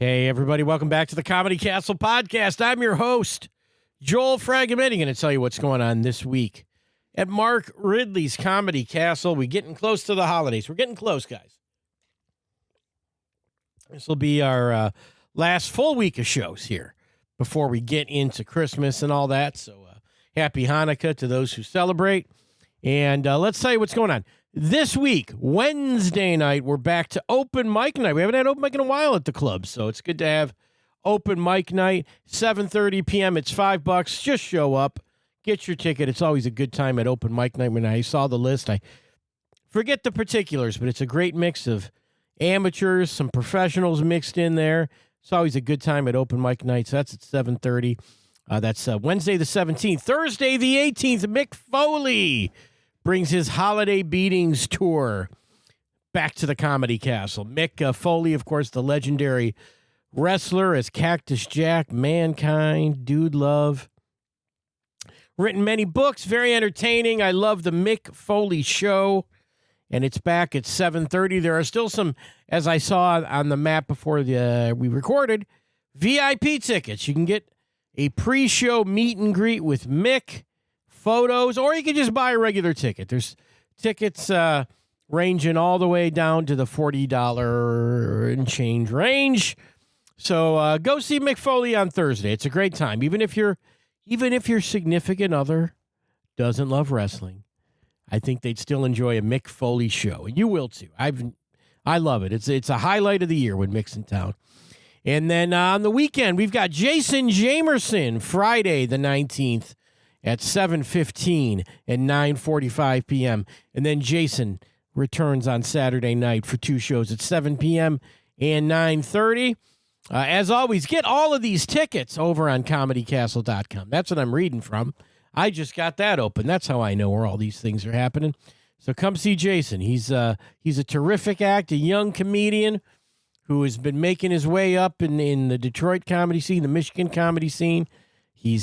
Hey, everybody. Welcome back to the Comedy Castle podcast. I'm your host, Joel Fragamendi, going to tell you what's going on this week at Mark Ridley's Comedy Castle. We're getting close to the holidays. We're getting close, guys. This will be our last full week of shows here before we get into Christmas and all that. So happy Hanukkah to those who celebrate. And let's tell you what's going on. This week, Wednesday night, we're back to open mic night. We haven't had open mic in a while at the club, so it's good to have open mic night. 7:30 p.m. It's $5. Just show up. Get your ticket. It's always a good time at open mic night. When I saw the list, I forget the particulars, but it's a great mix of amateurs, some professionals mixed in there. It's always a good time at open mic nights. So that's at 7:30. That's Wednesday the 17th. Thursday the 18th, Mick Foley brings his Holiday Beatings tour back to the Comedy Castle. Mick Foley, of course, the legendary wrestler as Cactus Jack, Mankind, Dude Love. Written many books, very entertaining. I love the Mick Foley Show, and it's back at 7:30. There are still some, as I saw on the map before we recorded, VIP tickets. You can get a pre-show meet and greet with Mick, photos, or you can just buy a regular ticket. There's tickets ranging all the way down to the $40 and change range. So go see Mick Foley on Thursday. It's a great time. Even if your significant other doesn't love wrestling, I think they'd still enjoy a Mick Foley show. And you will too. I love it. It's a highlight of the year when Mick's in town. And then on the weekend, we've got Jason Jamerson, Friday the 19th, at 7:15 and 9:45 p.m. And then Jason returns on Saturday night for two shows at 7 p.m. and 9:30. As always, get all of these tickets over on comedycastle.com. That's what I'm reading from. I just got that open. That's how I know where all these things are happening. So come see Jason. He's a terrific act, a young comedian who has been making his way up in the Detroit comedy scene, the Michigan comedy scene. He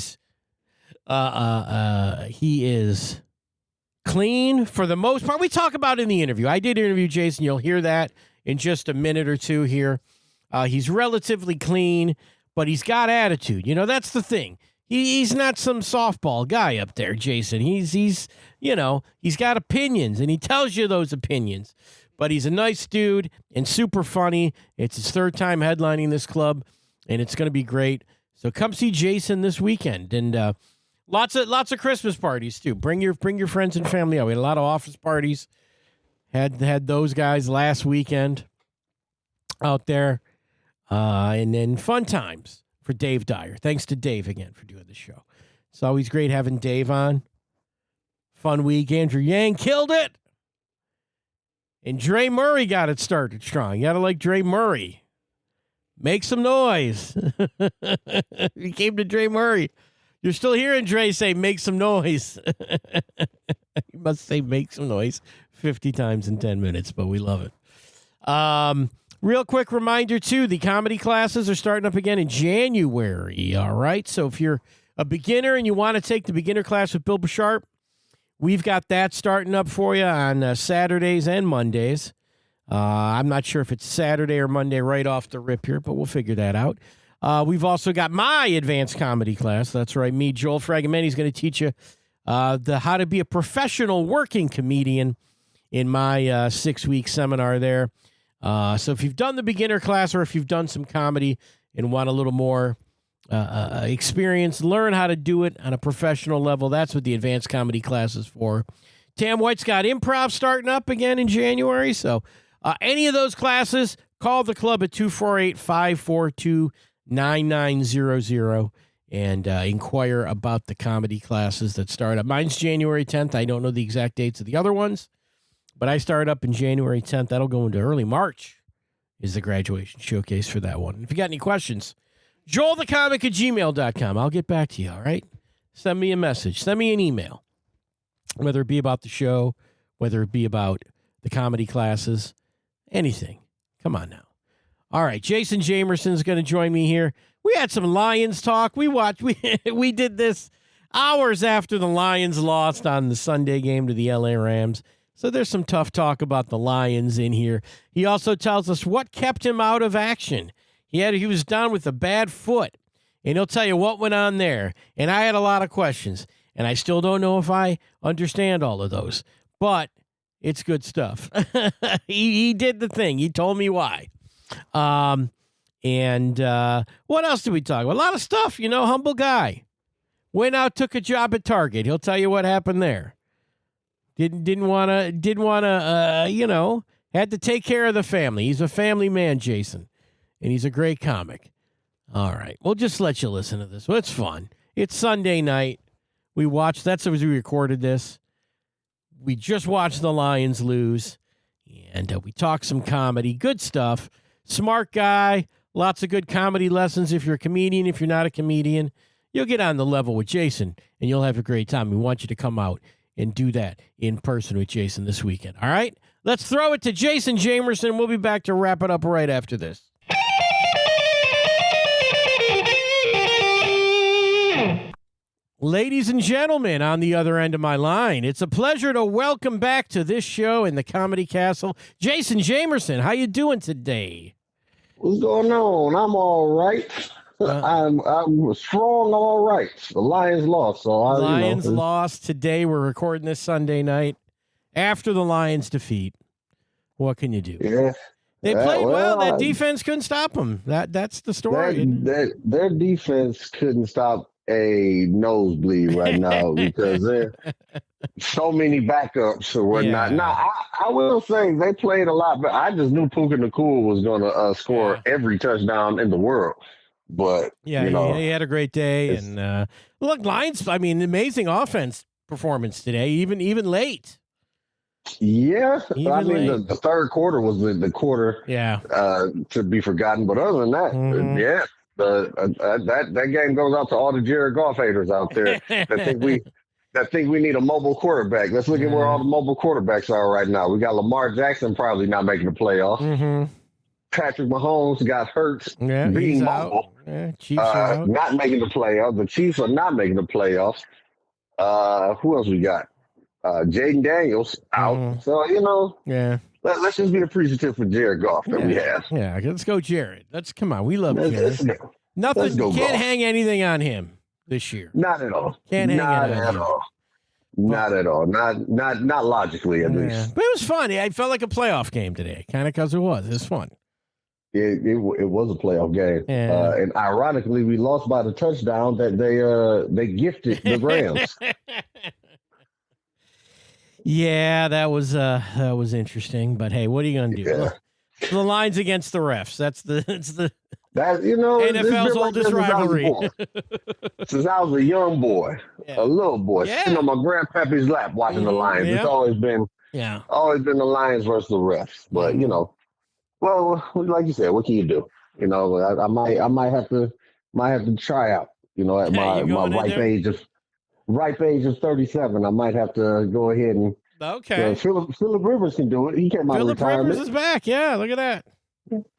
is clean for the most part. We talk about it in the interview. I did interview Jason. You'll hear that in just a minute or two here. He's relatively clean, but he's got attitude. You know, that's the thing. He's not some softball guy up there, Jason. He's got opinions, and he tells you those opinions. But he's a nice dude and super funny. It's his third time headlining this club, and it's going to be great. So come see Jason this weekend. And lots of Christmas parties too. Bring your friends and family out. We had a lot of office parties. Had those guys last weekend out there, and then fun times for Dave Dyer. Thanks to Dave again for doing the show. It's always great having Dave on. Fun week. Andrew Yang killed it, and Dre Murray got it started strong. You gotta like Dre Murray. Make some noise. He came to Dre Murray. You're still hearing Dre say, make some noise. He must say, make some noise 50 times in 10 minutes, but we love it. Real quick reminder, too, the comedy classes are starting up again in January, all right? So if you're a beginner and you want to take the beginner class with Bill Bouchard, we've got that starting up for you on Saturdays and Mondays. I'm not sure if it's Saturday or Monday right off the rip here, but we'll figure that out. We've also got my advanced comedy class. That's right. Me, Joel Fragamendi, is going to teach you how to be a professional working comedian in my 6-week seminar there. So if you've done the beginner class or if you've done some comedy and want a little more experience, learn how to do it on a professional level, that's what the advanced comedy class is for. Tam White's got improv starting up again in January. So any of those classes, call the club at 248-542-9900 and inquire about the comedy classes that start up. Mine's January 10th. I don't know the exact dates of the other ones, but I start up in January 10th. That'll go into early March is the graduation showcase for that one. If you got any questions, joelthecomic@gmail.com. I'll get back to you, all right? Send me a message. Send me an email, whether it be about the show, whether it be about the comedy classes, anything. Come on now. All right, Jason Jamerson's going to join me here. We had some Lions talk. We did this hours after the Lions lost on the Sunday game to the LA Rams. So there's some tough talk about the Lions in here. He also tells us what kept him out of action. He was down with a bad foot, and he'll tell you what went on there. And I had a lot of questions, and I still don't know if I understand all of those, but it's good stuff. He did the thing. He told me why. And what else did we talk about? A lot of stuff, humble guy. Went out, took a job at Target. He'll tell you what happened there. Didn't want to, had to take care of the family. He's a family man, Jason, and he's a great comic. All right, we'll just let you listen to this. Well, it's fun. It's Sunday night. That's as we recorded this. We just watched the Lions lose, and we talked some comedy. Good stuff. Smart guy. Lots of good comedy lessons if you're a comedian. If you're not a comedian, you'll get on the level with Jason, and you'll have a great time. We want you to come out and do that in person with Jason this weekend. All right? Let's throw it to Jason Jamerson. We'll be back to wrap it up right after this. Ladies and gentlemen, on the other end of my line, it's a pleasure to welcome back to this show in the Comedy Castle, Jason Jamerson. How you doing today? What's going on? I'm all right. I'm strong, all right. The Lions lost, so Lions lost today. We're recording this Sunday night after the Lions defeat. What can you do? Yeah, they played well. That defense couldn't stop them. That's the story. Their defense couldn't stop a nosebleed right now because there so many backups or whatnot. Now, I will say they played a lot, but I just knew Puka Nacua was going to score every touchdown in the world. But he had a great day, and look, Lions. I mean, amazing offense performance today, even late. Yeah, the third quarter was the quarter. To be forgotten. But other than that, that game goes out to all the Jared Goff haters out there that think we need a mobile quarterback. Let's look at where all the mobile quarterbacks are right now. We got Lamar Jackson probably not making the playoffs. Mm-hmm. Patrick Mahomes got hurt being mobile. Chiefs are out. Not making the playoffs. The Chiefs are not making the playoffs. Who else we got? Jaden Daniels out. Mm-hmm. So, let's just be appreciative for Jared Goff that we have. Yeah, let's go Jared. Come on. We love Jared. Nothing. Can't hang anything on him this year. Not at all. Can't hang not it on at him. all. Not at all. Not logically, at least. But it was fun. I felt like a playoff game today, kind of because it was. It was fun. It was a playoff game, and ironically, we lost by the touchdown that they gifted the Rams. Yeah, that was interesting. But hey, what are you gonna do? Yeah. The lines against the refs. That's the NFL's oldest rivalry. Since I was a young boy, a little boy, sitting on my grandpappy's lap watching the Lions. It's always been the Lions versus the refs. But well, like you said, what can you do? I might have to try out. At my ripe age of 37, I might have to go ahead and. Okay. Phillip Rivers can do it. He came out of retirement. Phillip Rivers is back. Yeah, look at that.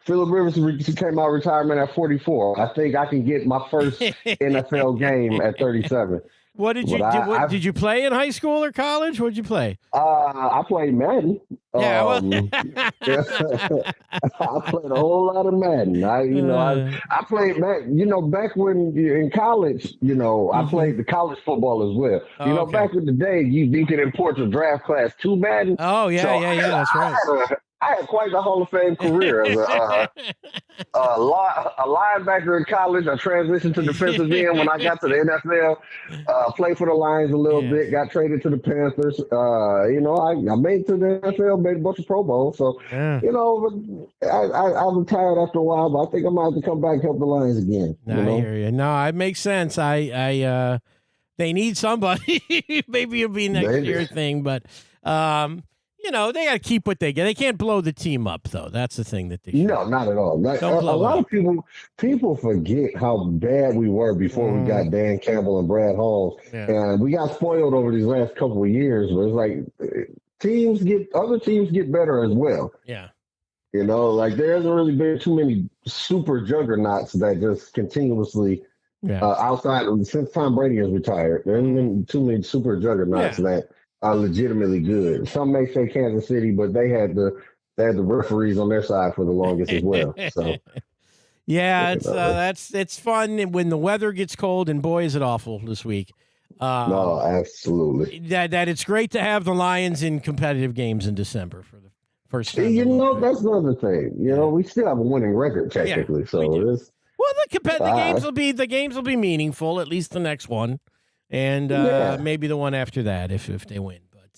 Phillip Rivers came out of retirement at 44. I think I can get my first NFL game at 37. What did you do? Did you play in high school or college? What did you play? I played Madden. Yeah, I played a whole lot of Madden. I played Madden. Back when in college, I played the college football as well. Back in the day, you could import your draft class to Madden. Oh yeah, that's right. I had quite the Hall of Fame career as a linebacker in college. I transitioned to defensive end when I got to the NFL. Played for the Lions a little bit. Got traded to the Panthers. I made it to the NFL. Made a bunch of Pro Bowls. So I retired after a while, but I think I might have to come back and help the Lions again. I hear you. No, it makes sense. They need somebody. Maybe it'll be next year thing, but. They got to keep what they get. They can't blow the team up, though. That's the thing that they should. No, not at all. A lot of people forget how bad we were before we got Dan Campbell and Brad Hall. Yeah. And we got spoiled over these last couple of years. But it's like other teams get better as well. Yeah. There hasn't really been too many super juggernauts that just continuously outside since Tom Brady has retired. There hasn't been too many super juggernauts that are legitimately good. Some may say Kansas City, but they had the referees on their side for the longest as well. So, Yeah, it's fun when the weather gets cold, and boy, is it awful this week. No, absolutely. That it's great to have the Lions in competitive games in December for the first time. That's another thing. We still have a winning record technically, so it's. Well, the games will be meaningful, at least the next one, and maybe the one after that if they win. But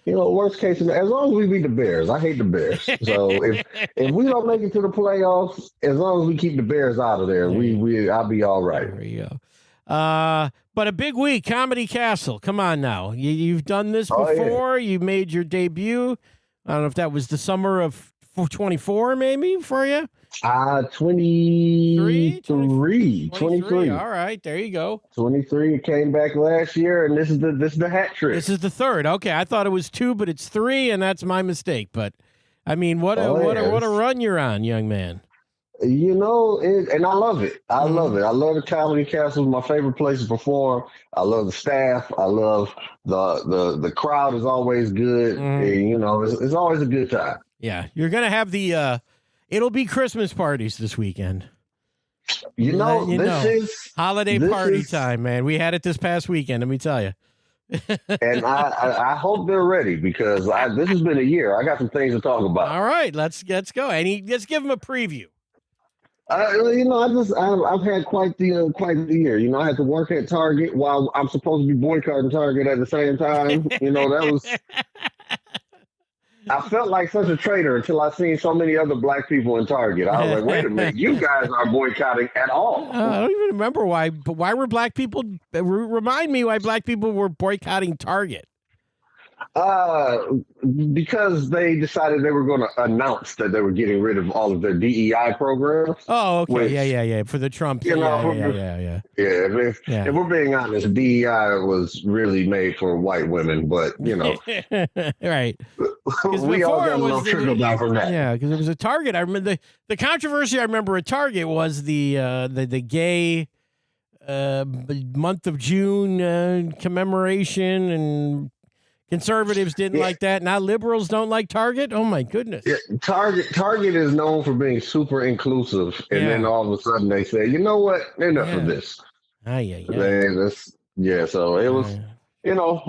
worst case, as long as we beat the Bears, I hate the Bears. So if we don't make it to the playoffs, as long as we keep the Bears out of there, I'll be all right. There you go. But a big week, Comedy Castle. Come on now, you've done this before. You made your debut. I don't know if that was the summer of 24, maybe for you. 23. All right, there you go. 23 came back last year, and this is the hat trick. This is the third. Okay, I thought it was 2, but it's 3, and that's my mistake. But I mean, what a run you're on, young man. And I love it. I love it. I love the Comedy Castle. It's my favorite place to perform. I love the staff. I love the crowd is always good. And, it's always a good time. Yeah, you're gonna have the. It'll be Christmas parties this weekend. This is holiday party time, man. We had it this past weekend. Let me tell you. And I hope they're ready because this has been a year. I got some things to talk about. All right, let's go. And let's give them a preview. I've had quite the year. I had to work at Target while I'm supposed to be boycotting Target at the same time. That was. I felt like such a traitor until I seen so many other black people in Target. I was like, wait a minute, you guys aren't boycotting at all. I don't even remember why. But why were black people? Remind me why black people were boycotting Target. Because they decided they were going to announce that they were getting rid of all of their DEI programs. Oh, okay. Which, yeah. For the Trump. Yeah. If we're being honest, DEI was really made for white women, but right. We all got a little trickle down from that. Yeah, because it was a Target. I remember the controversy. I remember at Target was the gay month of June commemoration and. Conservatives didn't like that. Now liberals don't like Target. Oh my goodness! Yeah, Target is known for being super inclusive, and then all of a sudden they say, "You know what? Enough of this." So it was.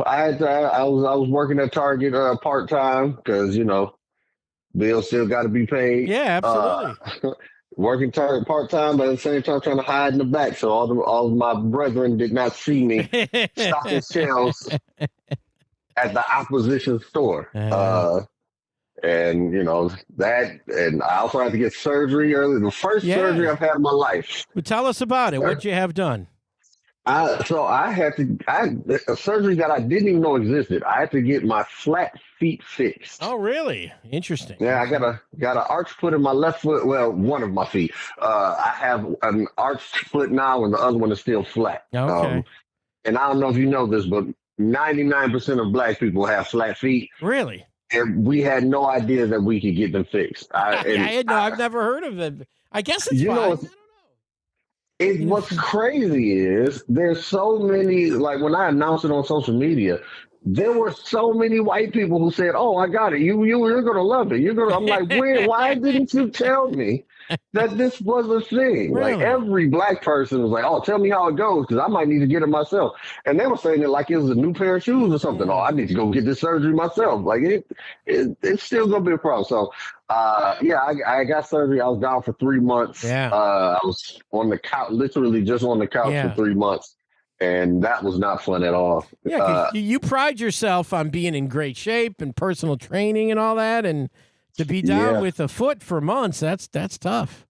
I was working at Target part time because bills still got to be paid. Yeah, absolutely. Working Target part time, but at the same time trying to hide in the back, so all of my brethren did not see me stocking shelves. At the opposition store. And I also had to get surgery early. The first surgery I've had in my life. Well, tell us about it. What'd you have done? I had a surgery that I didn't even know existed. I had to get my flat feet fixed. Oh, really? Interesting. Yeah, I got an arched foot in my left foot. Well, one of my feet. I have an arched foot now, and the other one is still flat. Okay. And I don't know if you know this, but 99% of black people have flat feet. Really? And we had no idea that we could get them fixed. I've never heard of it. I guess it's fine. I don't know. What's crazy is there's so many, like when I announced it on social media, there were so many white people who said, "Oh, I got it. You're gonna love it. I'm like, why didn't you tell me that this was a thing?" Really? Like every black person was like, "Oh, tell me how it goes, because I might need to get it myself." And they were saying it like it was a new pair of shoes or something. "Oh, I need to go get this surgery myself." Like it's still gonna be a problem. So I got surgery. I was down for 3 months. Yeah. I was on the couch, literally just on the couch for 3 months. And that was not fun at all. Yeah, 'cause you pride yourself on being in great shape and personal training and all that, and to be down with a foot for months, that's tough.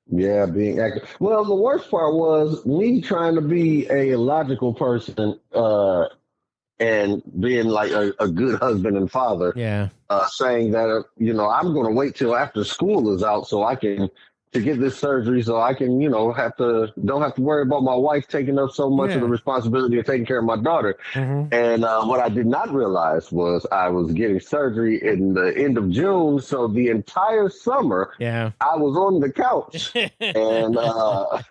Yeah, being active. Well, the worst part was me trying to be a logical person and being like a good husband and father. Yeah. Saying that I'm going to wait till after school is out so I can. To get this surgery so I can, don't have to worry about my wife taking up so much of the responsibility of taking care of my daughter. Mm-hmm. And what I did not realize was I was getting surgery in the end of June. So the entire summer, I was on the couch. And I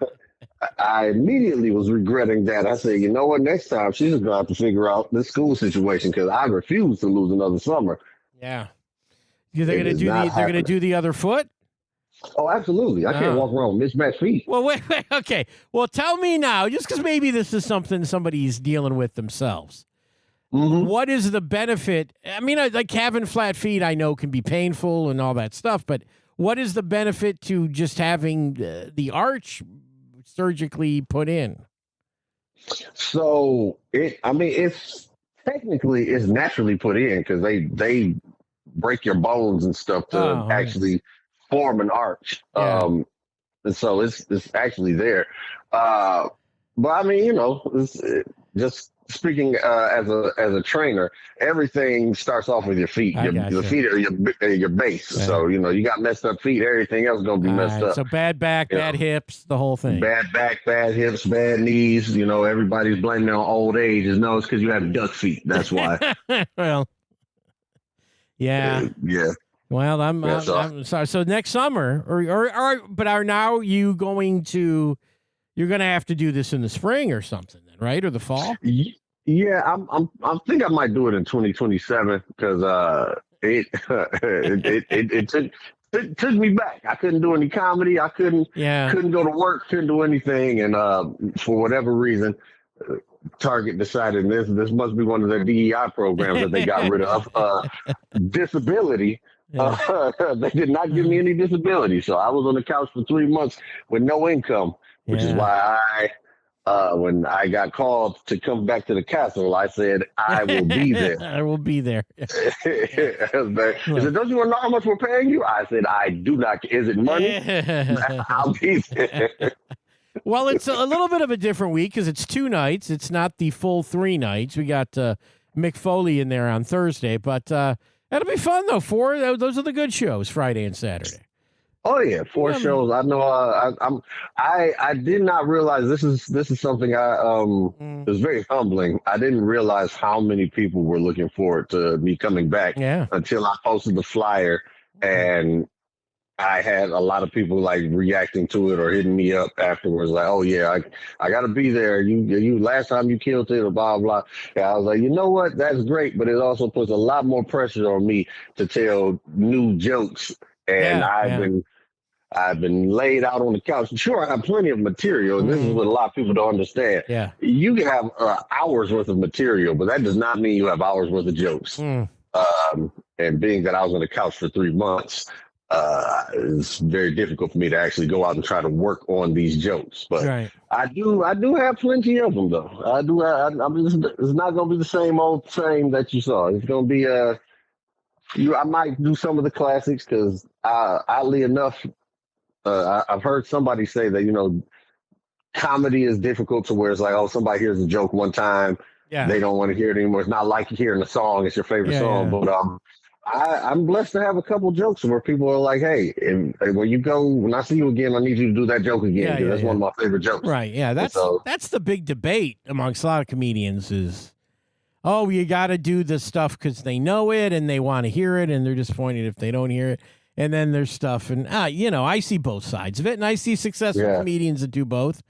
immediately was regretting that. I said, you know what, next time she's going to have to figure out this school situation because I refuse to lose another summer. Yeah. They're going to do the other foot? Oh, absolutely. I can't walk around with mismatched feet. Well, wait, okay. Well, tell me now, just because maybe this is something somebody's dealing with themselves. Mm-hmm. What is the benefit? I mean, like having flat feet, I know can be painful and all that stuff, but what is the benefit to just having the arch surgically put in? So it's technically it's naturally put in because they break your bones and stuff to actually form an arch. Yeah. And so it's actually there. But I mean, it's just speaking as a trainer, everything starts off with your feet. The feet are your base. Yeah. So you got messed up feet, everything else is gonna be messed up. So bad back, bad hips, the whole thing. Bad back, bad hips, bad knees. Everybody's blaming it on old age. No, it's because you have duck feet. That's why. Well, yeah. Yeah. Well, I'm sorry. So next summer, but are now you going to? You're going to have to do this in the spring or something, then, right? Or the fall? Yeah, I think I might do it in 2027 because it took me back. I couldn't do any comedy. I couldn't go to work. Couldn't do anything, and for whatever reason. Target decided this must be one of their DEI programs that they got rid of. Disability. Yeah. They did not give me any disability, so I was on the couch for 3 months with no income, which is why when I got called to come back to the castle, I said I will be there. I will be there. He said, "Don't you want to know how much we're paying you?" I said, "I do not. Is it money? I'll be there." Well, it's a little bit of a different week because it's 2 nights. It's not the full 3 nights. We got Mick Foley in there on Thursday, but that'll be fun though. 4, those are the good shows, Friday and Saturday. Oh yeah, 4 shows. I know. I did not realize this is something it was very humbling. I didn't realize how many people were looking forward to me coming back until I posted the flyer and. I had a lot of people like reacting to it or hitting me up afterwards, like, "Oh yeah, I got to be there. You last time you killed it, or blah blah." And I was like, you know what? That's great, but it also puts a lot more pressure on me to tell new jokes. And I've been laid out on the couch. Sure, I have plenty of material, and this is what a lot of people don't understand. Yeah, you can have hours worth of material, but that does not mean you have hours worth of jokes. And being that I was on the couch for 3 months. It's very difficult for me to actually go out and try to work on these jokes, but I do have plenty of them though. It's not going to be the same old same that you saw. It's going to be I might do some of the classics because oddly enough, I've heard somebody say that comedy is difficult to where it's like, oh, somebody hears a joke one time, they don't want to hear it anymore. It's not like hearing a song; it's your favorite song, but I'm blessed to have a couple jokes where people are like, "Hey, when I see you again, I need you to do that joke again because that's one of my favorite jokes." Right? Yeah, that's the big debate amongst a lot of comedians is, oh, you got to do this stuff because they know it and they want to hear it, and they're disappointed if they don't hear it. And then there's stuff, and I see both sides of it, and I see successful comedians that do both.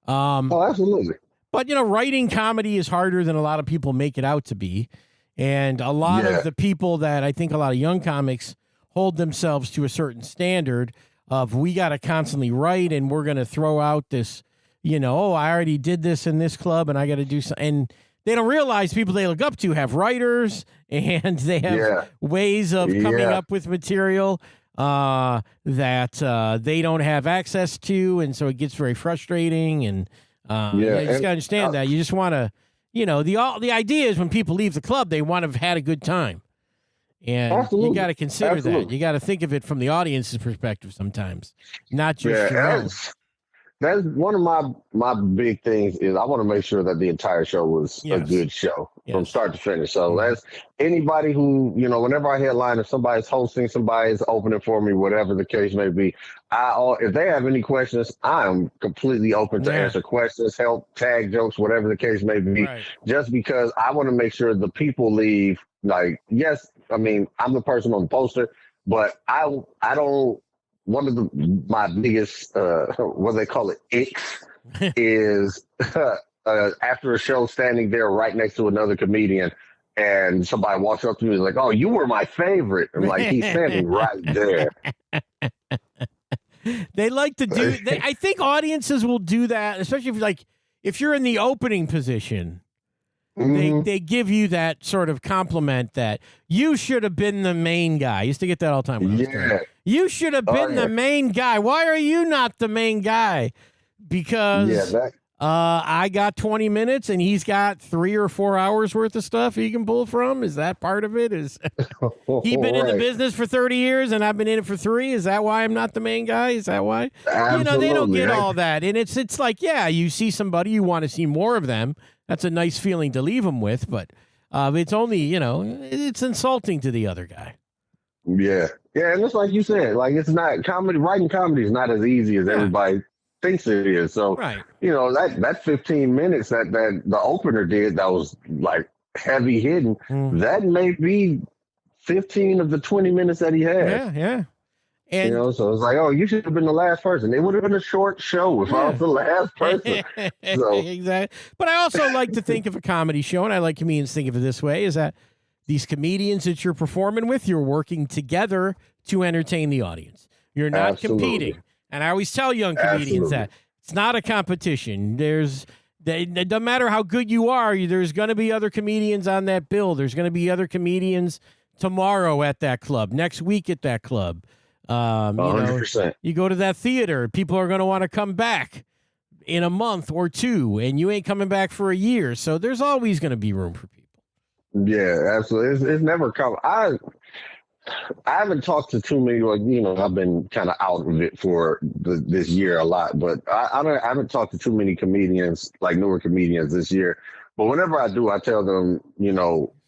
Oh, absolutely. But writing comedy is harder than a lot of people make it out to be. And a lot of the people that I think a lot of young comics hold themselves to a certain standard of we got to constantly write and we're going to throw out this, I already did this in this club and I got to do something. And they don't realize people they look up to have writers and they have ways of coming up with material that they don't have access to. And so it gets very frustrating. And you just got to understand that. You just want to. The idea is when people leave the club, they want to have had a good time. And you got to consider that. You got to think of it from the audience's perspective sometimes, not just your own. That's one of my big things is I want to make sure that the entire show was a good show from start to finish. So as anybody who, whenever I headline, if somebody's hosting, somebody's opening for me, whatever the case may be, if they have any questions, I'm completely open to answer questions, help, tag jokes, whatever the case may be, just because I want to make sure the people leave like, yes, I mean, I'm the person on the poster, but I don't, one of my biggest, what do they call it, icks, is after a show standing there right next to another comedian and somebody walks up to me like, "Oh, you were my favorite." I'm like, he's standing right there. They like to do. I think audiences will do that, especially if you're in the opening position. They give you that sort of compliment that you should have been the main guy. I used to get that all the time when I was doing it. You should have been the main guy. Why are you not the main guy? Because I got 20 minutes and he's got 3 or 4 hours worth of stuff he can pull from. Is that part of it? Is he been in the business for 30 years and I've been in it for 3? Is that why I'm not the main guy? Is that why? Absolutely. They don't get all that. And it's like, yeah, you see somebody, you want to see more of them. That's a nice feeling to leave them with, but it's only, it's insulting to the other guy. Yeah. Yeah, and it's like you said, like it's not comedy. Writing comedy is not as easy as everybody thinks it is. So, that 15 minutes that the opener did that was like heavy hitting, that may be 15 of the 20 minutes that he had. Yeah. And, so it's like, oh, you should have been the last person. It would have been a short show if I was the last person. So. Exactly. But I also like to think of a comedy show, and I like comedians think of it this way, is that these comedians that you're performing with, you're working together to entertain the audience. You're not competing. And I always tell young comedians that it's not a competition. It doesn't matter how good you are, there's going to be other comedians on that bill. There's going to be other comedians tomorrow at that club, next week at that club. 100%. You go to that theater, people are going to want to come back in a month or 2, and you ain't coming back for a year. So there's always going to be room for people. Yeah, absolutely. It's never come. I haven't talked to too many. I've been kind of out of it for this year a lot, but I haven't talked to too many comedians, like newer comedians this year. But whenever I do, I tell them,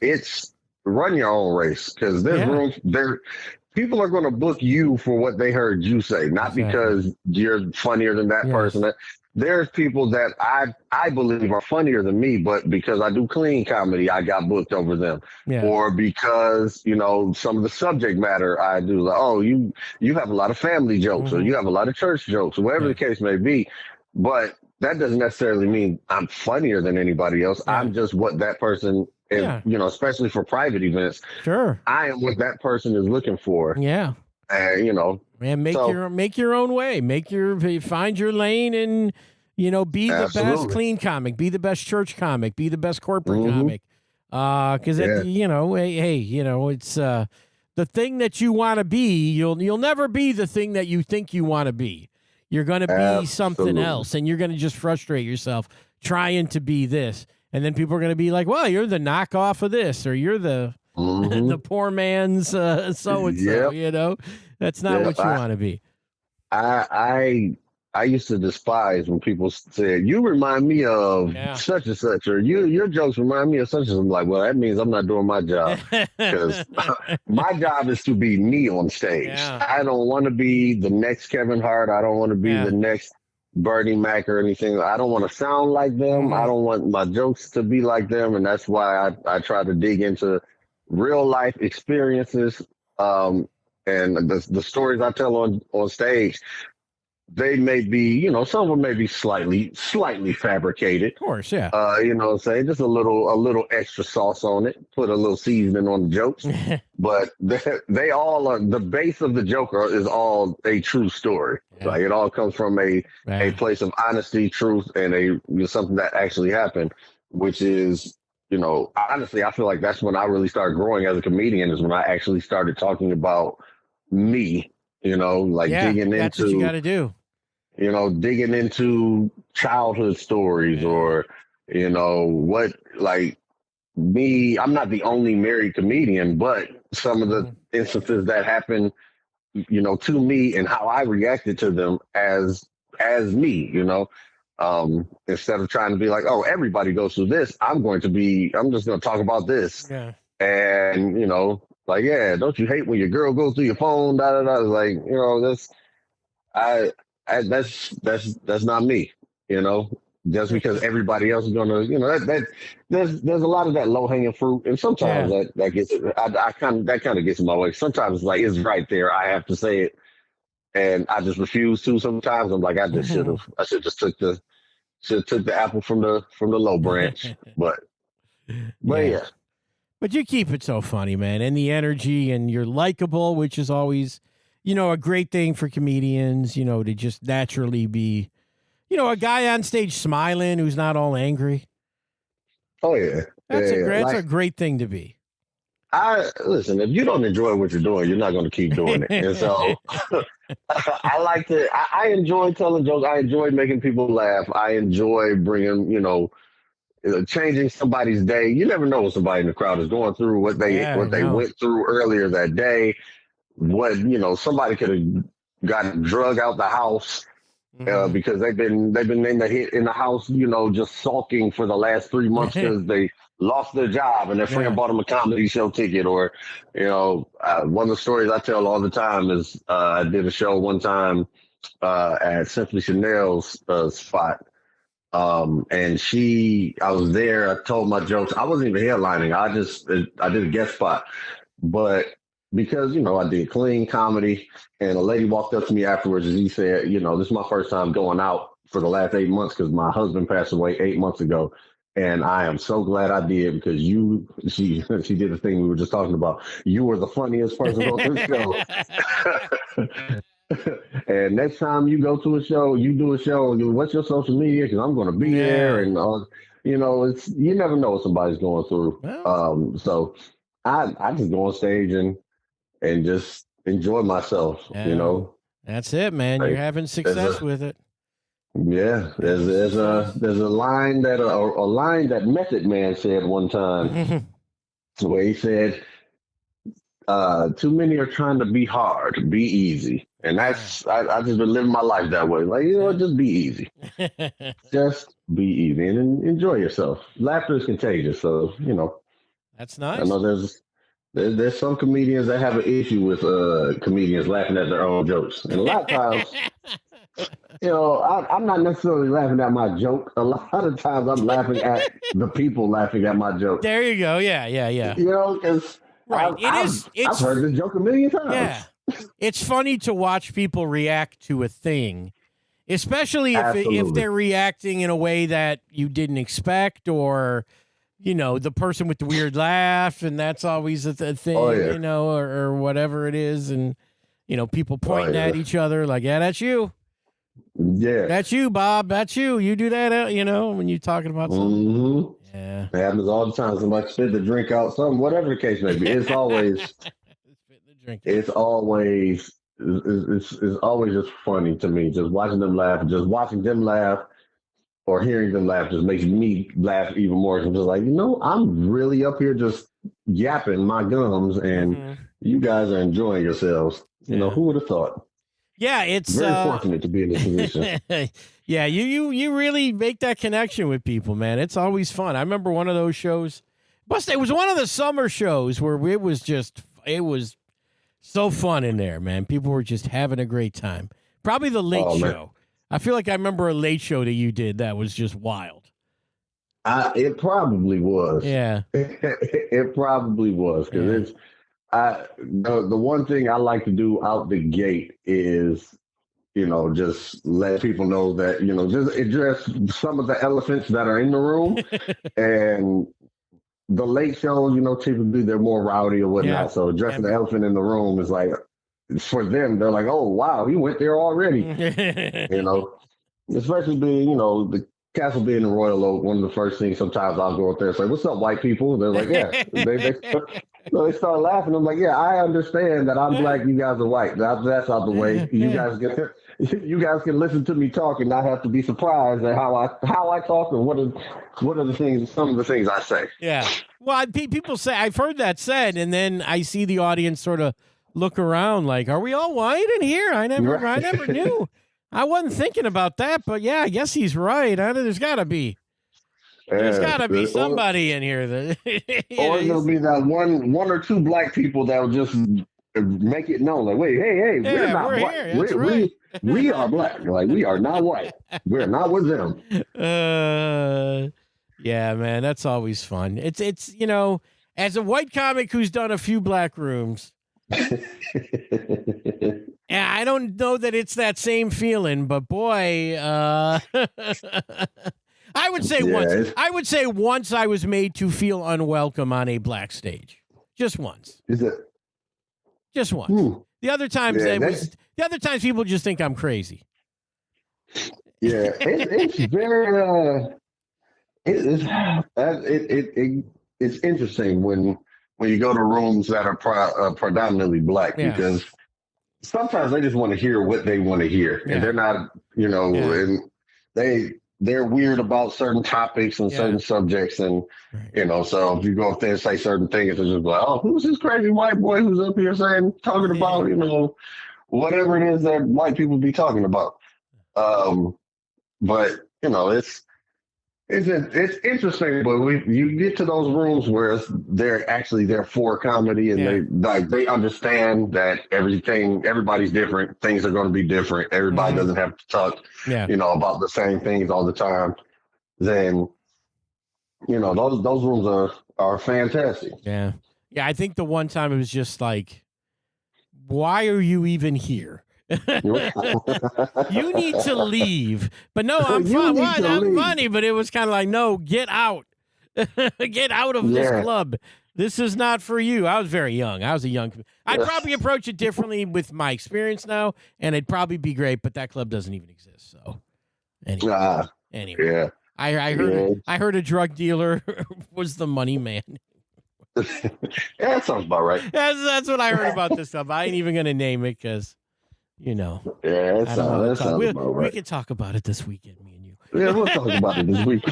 it's run your own race because there's room there. People are going to book you for what they heard you say, not because you're funnier than that person. There's people that I believe are funnier than me, but because I do clean comedy, I got booked over them. Or because, some of the subject matter I do, like, oh, you have a lot of family jokes or you have a lot of church jokes or whatever the case may be. But that doesn't necessarily mean I'm funnier than anybody else. I'm just what that person is, especially for private events. Sure. I am what that person is looking for. Yeah. And, man, make your own way. Find your lane and, be the best clean comic, be the best church comic, be the best corporate comic. Because it's the thing that you want to be. You'll never be the thing that you think you want to be. You're going to be something else, and you're going to just frustrate yourself trying to be this. And then people are going to be like, well, you're the knockoff of this, or you're the the poor man's so-and-so, That's not what you want to be. I used to despise when people said, you remind me of such and such, or your jokes remind me of such and such. I'm like, well, that means I'm not doing my job because my job is to be me on stage. Yeah. I don't want to be the next Kevin Hart. I don't want to be the next Bernie Mac or anything. I don't want to sound like them. I don't want my jokes to be like them. And that's why I try to dig into real life experiences. And the stories I tell on stage, they may be, some of them may be slightly fabricated. Of course, yeah. Just a little extra sauce on it, put a little seasoning on the jokes. But they all are, the base of the joke is all a true story. Yeah. Like it all comes from a place of honesty, truth, and something that actually happened, which is, honestly, I feel like that's when I really started growing as a comedian, is when I actually started talking about me, digging into. That's what you got to do. Digging into childhood stories or, what, like me, I'm not the only married comedian, but some of the instances that happen, to me and how I reacted to them as me, instead of trying to be like, oh, everybody goes through this. I'm just going to talk about this. Yeah. And, don't you hate when your girl goes through your phone? Da, da, da. Like, that's not me, just because everybody else is gonna, there's a lot of that low hanging fruit, and sometimes that gets that kind of gets in my way. Sometimes it's like it's right there, I have to say it, and I just refuse to. Sometimes I'm like, I should just took the apple from the low branch, but yeah. But you keep it so funny, man, and the energy, and you're likable, which is always a great thing for comedians, to just naturally be, a guy on stage smiling who's not all angry. Oh yeah, that's a great thing to be. Listen, if you don't enjoy what you're doing, you're not going to keep doing it. And so I enjoy telling jokes. I enjoy making people laugh. I enjoy bringing, changing somebody's day. You never know what somebody in the crowd is going through, what they went through earlier that day. What, somebody could have gotten drug out the house because they've been in the house, just sulking for the last 3 months because they lost their job and their friend bought them a comedy show ticket. Or, one of the stories I tell all the time is I did a show one time at Simply Chanel's spot. And I was there, I told my jokes. I wasn't even headlining. I did a guest spot. But because, I did clean comedy, and a lady walked up to me afterwards and he said, this is my first time going out for the last 8 months because my husband passed away 8 months ago. And I am so glad I did because she did the thing we were just talking about. You were the funniest person on the show. And next time you go to a show, you do a show, what's your social media? Because I'm going to be there. And, you never know what somebody's going through. So I just go on stage and just enjoy myself, That's it, man. You're having success with it. Yeah, there's a line that Method Man said one time, where he said, "Too many are trying to be hard, be easy," and that's I just been living my life that way. Like just be easy, just be easy and enjoy yourself. Laughter is contagious, so that's nice. I know there's some comedians that have an issue with comedians laughing at their own jokes, and a lot of times. I'm not necessarily laughing at my joke. A lot of times I'm laughing at the people laughing at my joke. There you go. Yeah. Because I've heard this joke a million times. Yeah. It's funny to watch people react to a thing, especially if they're reacting in a way that you didn't expect, or, the person with the weird laugh, and that's always a thing, or whatever it is. And, people pointing at each other like, yeah, that's you. Yeah. That's you, Bob. That's you. You do that, when you're talking about something. Mm-hmm. Yeah. It happens all the time. Somebody spit the drink out, something, whatever the case may be. It's always, it's always just funny to me. Just watching them laugh, or hearing them laugh just makes me laugh even more. I'm just like, I'm really up here just yapping my gums, and you guys are enjoying yourselves. Who would have thought? Yeah, it's very fortunate to be in this position. Yeah, you really make that connection with people, man. It's always fun. I remember one of those shows. It was one of the summer shows where it was so fun in there, man. People were just having a great time. Probably the late show. I feel like I remember a late show that you did that was just wild. It probably was. Yeah. It probably was, because it's. The one thing I like to do out the gate is, just let people know that, just address some of the elephants that are in the room. And the late shows, typically they're more rowdy or whatnot. Yeah. So addressing the elephant in the room is like, for them, they're like, oh, wow, he went there already. Especially being, the Castle being in Royal Oak, one of the first things sometimes I'll go up there and say, what's up, white people? They're like, yeah. So they start laughing. I'm like, yeah, I understand that I'm black, you guys are white. That's out the way. You guys can listen to me talk and not have to be surprised at how I talk, and what are the things, some of the things I say. Yeah. Well, people say, I've heard that said, and then I see the audience sort of look around like, are we all white in here? I never knew. I wasn't thinking about that, but yeah, I guess he's right. There's got to be. There's got to be somebody in here that. Or there'll be that one or two black people that will just make it known, like, wait, hey, we're not black. Here. That's right. We are black. Like, we are not white. We're not with them. Yeah, man, that's always fun. It's as a white comic who's done a few black rooms. Yeah, I don't know that it's that same feeling, but boy, I would say once. I would say once I was made to feel unwelcome on a black stage. Just once. Is it? Just once. The other times the other times people just think I'm crazy. Yeah, it's very it's interesting when you go to rooms that are predominantly black because sometimes they just want to hear what they want to hear, and they're not, and they're weird about certain topics and certain subjects, and so if you go up there and say certain things, it's just like, oh, who's this crazy white boy who's up here talking about whatever it is that white people be talking about. But it's interesting, but you get to those rooms where they're actually there for comedy, and they understand that everybody's different. Things are going to be different. Everybody doesn't have to talk, about the same things all the time. Then, those rooms are fantastic. Yeah, yeah. I think the one time it was just like, why are you even here? You need to leave. But no, I'm fun. What? I'm funny, but it was kind of like, no, get out. Get out of this club. This is not for you. I was very young. I'd probably approach it differently with my experience now, and it'd probably be great, but that club doesn't even exist. So anyway. Yeah. I heard a drug dealer was the money man. That sounds about right. That's what I heard about this stuff. I ain't even gonna name it because that sounds about right. We can talk about it this weekend, me and you. Yeah, we'll talk about it this week.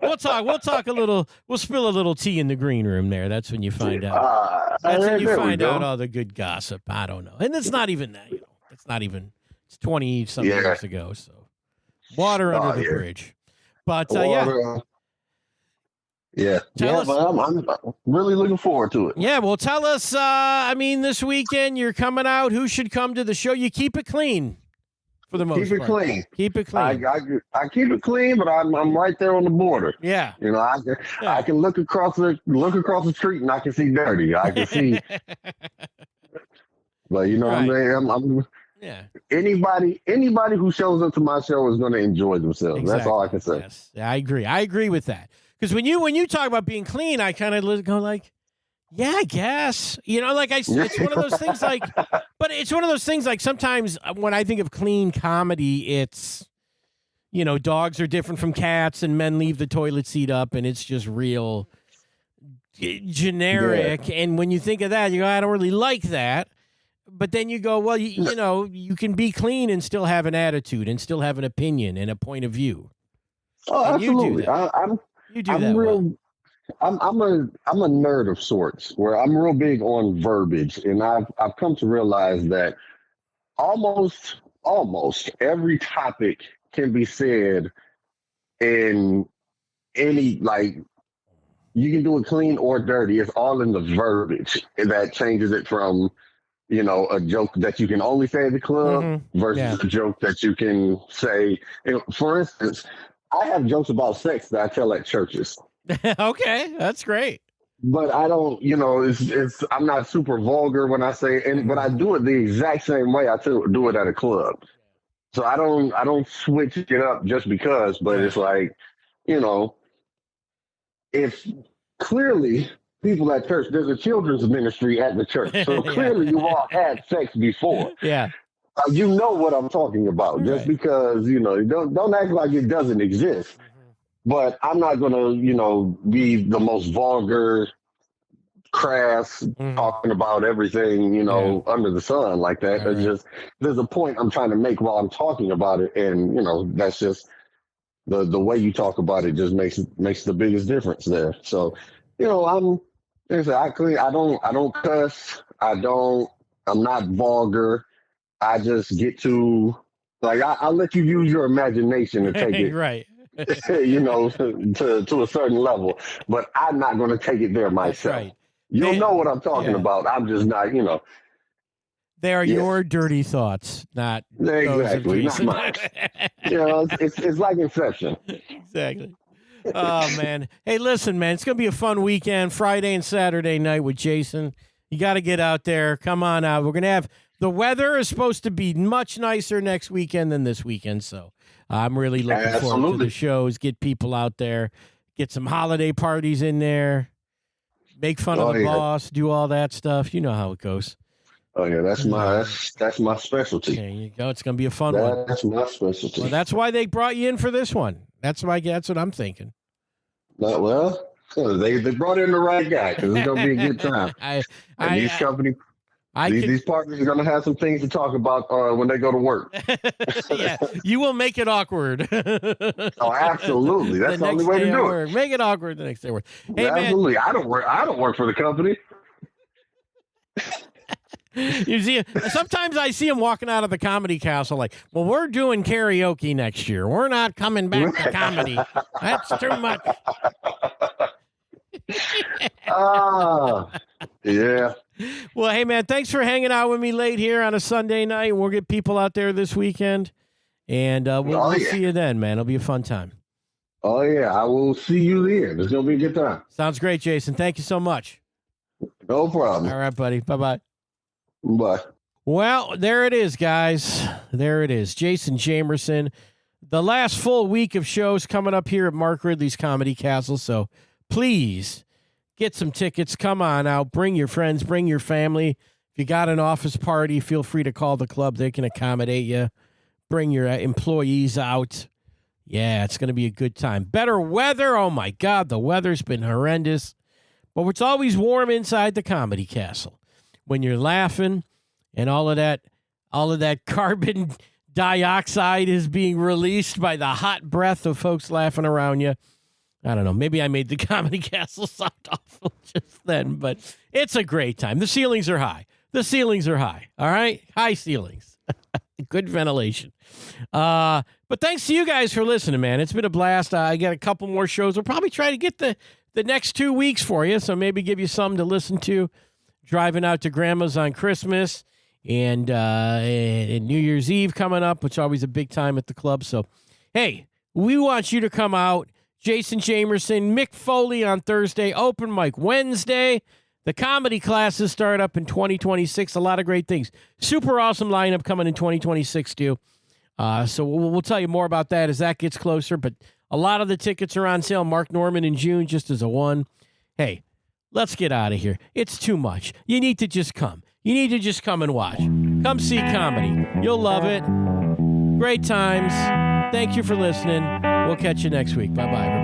We'll talk a little. We'll spill a little tea in the green room there. That's when you find out. That's when you find out all the good gossip. I don't know, and it's not even that. It's not even. It's 20-something years ago. So water under the bridge. But but I'm really looking forward to it. Yeah, well, tell us. This weekend you're coming out. Who should come to the show? You keep it clean for the most part. Keep it clean. I keep it clean, but I'm right there on the border. Yeah. I can look across the street and I can see dirty. I can see. But I'm anybody who shows up to my show is going to enjoy themselves. Exactly. That's all I can say. Yes. Yeah, I agree. I agree with that. Because when you talk about being clean, I kind of go like, yeah, I guess. It's one of those things but it's one of those things like sometimes when I think of clean comedy, it's, dogs are different from cats and men leave the toilet seat up and it's just real generic. Yeah. And when you think of that, you go, I don't really like that. But then you go, well, you can be clean and still have an attitude and still have an opinion and a point of view. Oh, and absolutely. I'm a nerd of sorts where I'm real big on verbiage, and I've come to realize that almost every topic can be said in any you can do it clean or dirty. It's all in the verbiage that changes it from a joke that you can only say at the club versus a joke that you can say. For instance, I have jokes about sex that I tell at churches. Okay, that's great. But I don't, I'm not super vulgar when I say it, but I do it the exact same way I do it at a club. So I don't switch it up just because, but it's like, if clearly people at church, there's a children's ministry at the church. So clearly you all had sex before. Yeah. You know what I'm talking about, just because, don't act like it doesn't exist. But I'm not going to, be the most vulgar, crass, talking about everything, under the sun like that. Right. It's just, there's a point I'm trying to make while I'm talking about it. And, that's just the way you talk about it just makes the biggest difference there. So, I don't cuss. I'm not vulgar. I just get to I'll let you use your imagination to take it right. to a certain level, but I'm not going to take it there myself. Right. You'll know what I'm talking about. I'm just not, They are your dirty thoughts, not exactly, not mine. It's like Inception. Exactly. Oh man. Hey, listen, man, it's going to be a fun weekend, Friday and Saturday night with Jason. You got to get out there. Come on out. We're going to have the weather is supposed to be much nicer next weekend than this weekend. So I'm really looking forward to the shows, get people out there, get some holiday parties in there. make fun of the boss, do all that stuff. You know how it goes. Oh yeah, that's my specialty. There you go. It's going to be a fun one. That's my specialty. Well, that's why they brought you in for this one. That's what I'm thinking. They brought in the right guy because it's going to be a good time. These partners are going to have some things to talk about when they go to work. Yeah, you will make it awkward. Oh, absolutely. That's the only way to do it. Make it awkward the next day. Hey, absolutely. Man. I don't work for the company. You see, sometimes I see him walking out of the comedy castle like, well, we're doing karaoke next year. We're not coming back to comedy. That's too much. Yeah. Well, hey, man, thanks for hanging out with me late here on a Sunday night. We'll get people out there this weekend, and we'll see you then, man. It'll be a fun time. Oh, yeah. I will see you then. It's going to be a good time. Sounds great, Jason. Thank you so much. No problem. All right, buddy. Bye-bye. Bye. Well, there it is, guys. There it is. Jason Jamerson. The last full week of shows coming up here at Mark Ridley's Comedy Castle, so please get some tickets. Come on out. Bring your friends. Bring your family. If you got an office party, feel free to call the club. They can accommodate you. Bring your employees out. Yeah, it's going to be a good time. Better weather. Oh, my God. The weather's been horrendous. But it's always warm inside the Comedy Castle. When you're laughing and all of that carbon dioxide is being released by the hot breath of folks laughing around you. I don't know. Maybe I made the Comedy Castle sound awful just then, but it's a great time. The ceilings are high. All right? High ceilings. Good ventilation. But thanks to you guys for listening, man. It's been a blast. I got a couple more shows. We'll probably try to get the next 2 weeks for you, so maybe give you something to listen to. Driving out to Grandma's on Christmas and New Year's Eve coming up, which is always a big time at the club. So, hey, we want you to come out. Jason Jamerson, Mick Foley on Thursday, open mic Wednesday. The comedy classes start up in 2026. A lot of great things. Super awesome lineup coming in 2026, too. So we'll tell you more about that as that gets closer. But a lot of the tickets are on sale. Mark Norman in June, just as a one. Hey, let's get out of here. It's too much. You need to just come. You need to just come and watch. Come see comedy. You'll love it. Great times. Thank you for listening. We'll catch you next week. Bye-bye, everybody.